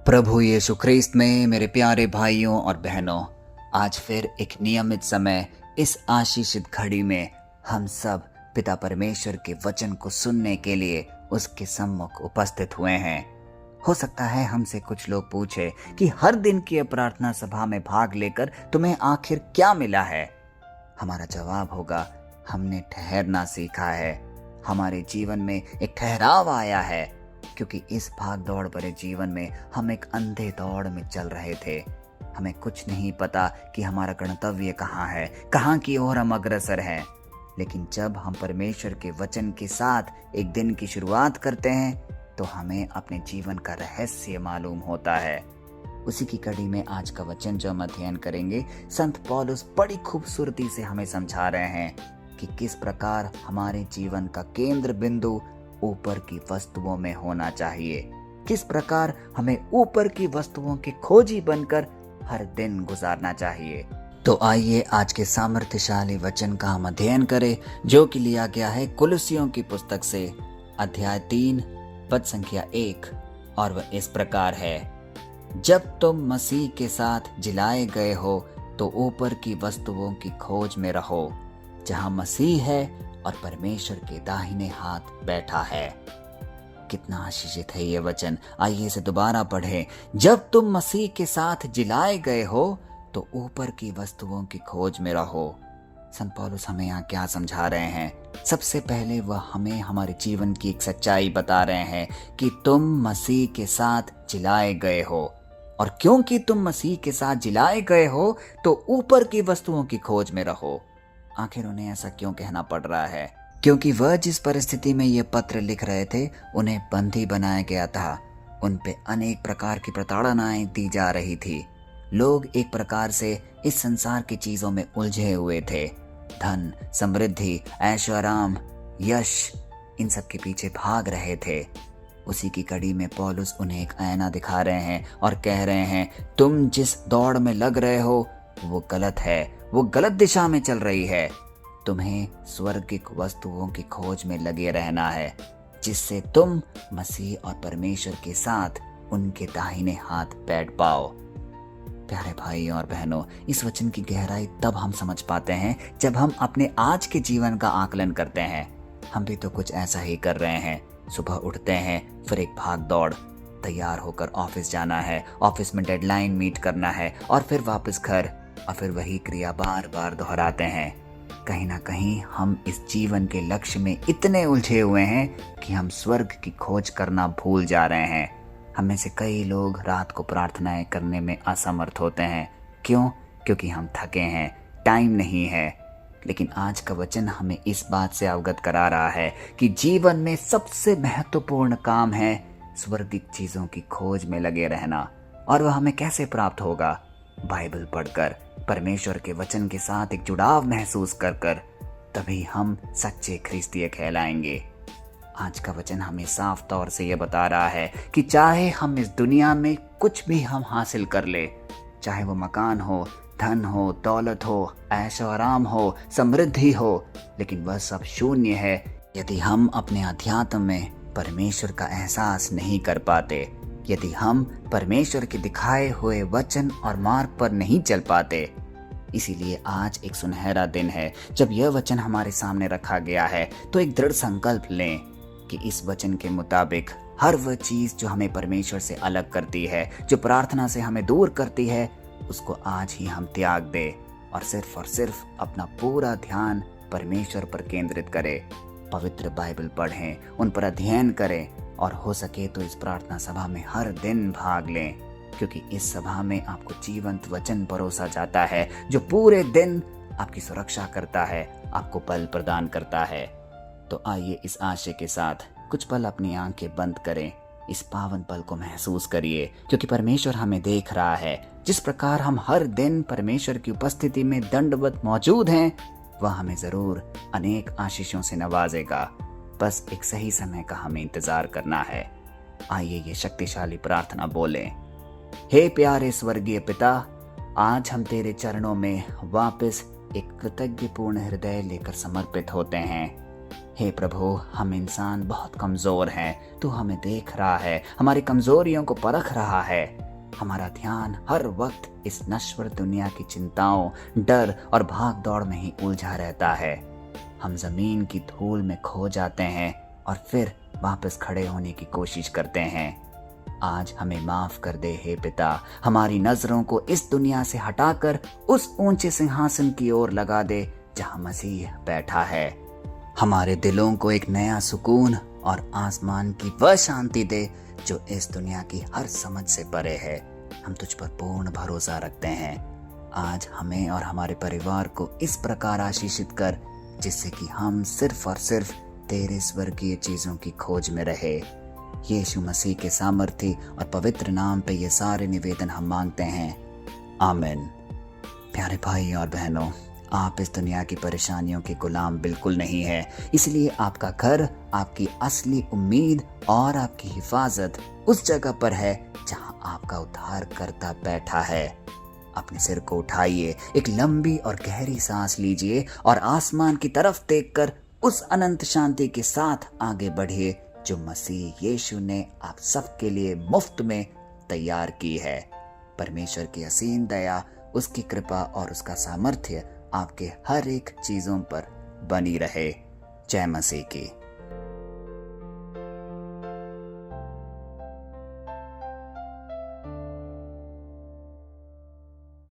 प्रभु यीशु ख्रीस्त में मेरे प्यारे भाइयों और बहनों, आज फिर एक नियमित समय इस आशीषित घड़ी में हम सब पिता परमेश्वर के वचन को सुनने के लिए उसके सम्मुख उपस्थित हुए हैं। हो सकता है हमसे कुछ लोग पूछे कि हर दिन की प्रार्थना सभा में भाग लेकर तुम्हें आखिर क्या मिला है। हमारा जवाब होगा, हमने ठहरना सीखा है। हमारे जीवन में एक ठहराव आया है, क्योंकि इस भाग दौड़ भरे जीवन में हम एक अंधे दौड़ में चल रहे थे। हमें कुछ नहीं पता कि हमारा गंतव्य कहाँ है, कहाँ की ओर हम अग्रसर हैं। लेकिन जब हम परमेश्वर के वचन के साथ एक दिन की शुरुआत करते हैं तो हमें अपने जीवन का रहस्य मालूम होता है। उसी की कड़ी में आज का वचन जो हम अध्ययन करेंगे, संत पौलुस बड़ी खूबसूरती से हमें समझा रहे हैं कि किस प्रकार हमारे जीवन का केंद्र बिंदु ऊपर की वस्तुओं में होना चाहिए, किस प्रकार हमें ऊपर की वस्तुओं के खोजी बनकर हर दिन गुजारना चाहिए। तो आइए आज के सामर्थ्यशाली वचन का हम अध्ययन करें, जो कि लिया गया है कुलुसियों की पुस्तक से, अध्याय 3 पद संख्या 1, और वह इस प्रकार है। जब तुम मसीह के साथ जिलाए गए हो तो ऊपर की वस्तुओं की खोज में रहो, जहां मसीह है और परमेश्वर के दाहिने हाथ बैठा है। कितना आशीषित है ये वचन। आइए इसे दोबारा पढ़ें। जब तुम मसीह के साथ जिलाए गए हो तो ऊपर की वस्तुओं की खोज में रहो। संत पौलुस हमें यहाँ क्या समझा रहे हैं? सबसे पहले वह हमें हमारे जीवन की एक सच्चाई बता रहे हैं कि तुम मसीह के साथ जिलाए गए हो, और क्योंकि तुम मसीह के साथ जिलाए गए हो तो ऊपर की वस्तुओं की खोज में रहो। आखिर उन्हें ऐसा क्यों कहना पड़ रहा है? क्योंकि वह जिस परिस्थिति में ये पत्र लिख रहे थे, उन्हें बंदी बनाया गया था। उन पे अनेक प्रकार की प्रताड़नाएं दी जा रही थी। लोग एक प्रकार से इस संसार की चीजों में उलझे हुए थे। धन, समृद्धि, ऐशो आराम, यश, इन सब के पीछे भाग रहे थे। उसी की कड़ी में पौलुस उन्हें एक आईना दिखा रहे हैं और कह रहे हैं, तुम जिस दौड़ में लग रहे हो वो गलत है, वो गलत दिशा में चल रही है। तुम्हें स्वर्गिक वस्तुओं की खोज में लगे रहना है, जिससे तुम मसीह और परमेश्वर के साथ उनके दाहिने हाथ बैठ पाओ। प्यारे भाइयों और बहनों, इस वचन की गहराई तब हम समझ पाते हैं जब हम अपने आज के जीवन का आकलन करते हैं। हम भी तो कुछ ऐसा ही कर रहे हैं। सुबह उठते हैं, फिर एक भाग दौड़, तैयार होकर ऑफिस जाना है, ऑफिस में डेडलाइन मीट करना है, और फिर वापस घर, और फिर वही क्रिया बार बार दोहराते हैं। कहीं ना कहीं हम इस जीवन के लक्ष्य में इतने उलझे हुए हैं कि हम स्वर्ग की खोज करना भूल जा रहे हैं। हमें से कई लोग रात को प्रार्थनाएं करने में असमर्थ होते हैं। क्यों? क्योंकि हम थके हैं, टाइम नहीं है। लेकिन आज का वचन हमें इस बात से अवगत करा रहा है कि जीवन में सबसे महत्वपूर्ण काम है स्वर्गिक चीजों की खोज में लगे रहना। और वह हमें कैसे प्राप्त होगा? बाइबल पढ़कर, परमेश्वर के वचन के साथ एक जुड़ाव महसूस कर कर, तभी हम सच्चे ख्रिस्तीय कहलाएंगे। आज का वचन हमें साफ तौर से यह बता रहा है कि चाहे हम इस दुनिया में कुछ भी हम हासिल कर ले, चाहे वो मकान हो, धन हो, दौलत हो, ऐशो आराम हो, समृद्धि हो, लेकिन वह सब शून्य है यदि हम अपने अध्यात्म में परमेश्वर का एहसास नहीं कर पाते, यदि हम परमेश्वर के दिखाए हुए वचन और मार्ग पर नहीं चल पाते। इसीलिए आज एक सुनहरा दिन है जब यह वचन हमारे सामने रखा गया है। तो एक दृढ़ संकल्प लें कि इस वचन के मुताबिक हर वह चीज जो हमें परमेश्वर से अलग करती है, जो प्रार्थना से हमें दूर करती है, उसको आज ही हम त्याग दें और सिर्फ अपना पूरा ध्यान परमेश्वर पर केंद्रित करें। पवित्र बाइबल पढ़ें, उन पर अध्ययन करें, और हो सके तो इस प्रार्थना सभा में हर दिन भाग लें, क्योंकि इस सभा में आपको जीवंत वचन परोसा जाता है जो पूरे दिन आपकी सुरक्षा करता है, आपको बल प्रदान करता है। तो आइए इस आशय के साथ कुछ पल अपनी आंखें बंद करें, इस पावन पल को महसूस करिए, क्योंकि परमेश्वर हमें देख रहा है। जिस प्रकार हम हर दिन परमेश्वर की उपस्थिति में दंडवत मौजूद हैं, वह हमें जरूर अनेक आशीषों से नवाजेगा। बस एक सही समय का हमें इंतजार करना है। आइए ये शक्तिशाली प्रार्थना बोलें। हे प्यारे स्वर्गीय पिता, आज हम तेरे चरणों में वापस एक कृतज्ञपूर्ण हृदय लेकर समर्पित होते हैं। हे प्रभु, हम इंसान बहुत कमज़ोर हैं। तू हमें देख रहा है, हमारी कमज़ोरियों को परख रहा है। हमारा ध्यान हर वक्त इस नश्वर दुनिया की चिंताओं, डर और भाग दौड़ में ही उलझा रहता है। हम ज़मीन की धूल में खो जाते हैं और फिर वापस खड़े होने की कोशिश करते हैं। आज हमें माफ़ कर दे हे पिता, हमारी नज़रों को इस दुनिया से हटाकर उस ऊंचे सिंहासन की ओर लगा दे जहां मसीह बैठा है। हमारे दिलों को एक नया सुकून और आसमान की वह शांति दे जो इस दुनिया की हर समझ से परे है। हम तुझ पर पूर्ण भरोसा रखते हैं। आज हमें और हमारे परिवार को इस प्रकार आशीषित कर जिससे कि हम सिर्फ और सिर्फ तेरे स्वर्गीय चीज़ों की खोज में रहे। यीशु मसीह के सामर्थी और पवित्र नाम पे ये सारे निवेदन हम मांगते हैं, आमीन। प्यारे भाई और बहनों, आप इस दुनिया की परेशानियों के गुलाम बिल्कुल नहीं है। इसलिए आपका घर, आपकी असली उम्मीद और आपकी हिफाजत उस जगह पर है जहां आपका उद्धारकर्ता बैठा है। अपने सिर को उठाइए, एक लंबी और गहरी सांस लीजिए और आसमान की तरफ देखकर उस अनंत शांति के साथ आगे बढ़िए जो मसीह यीशु ने आप सबके लिए मुफ्त में तैयार की है। परमेश्वर की असीम दया, उसकी कृपा और उसका सामर्थ्य आपके हर एक चीज़ों पर बनी रहे। जय मसीह की।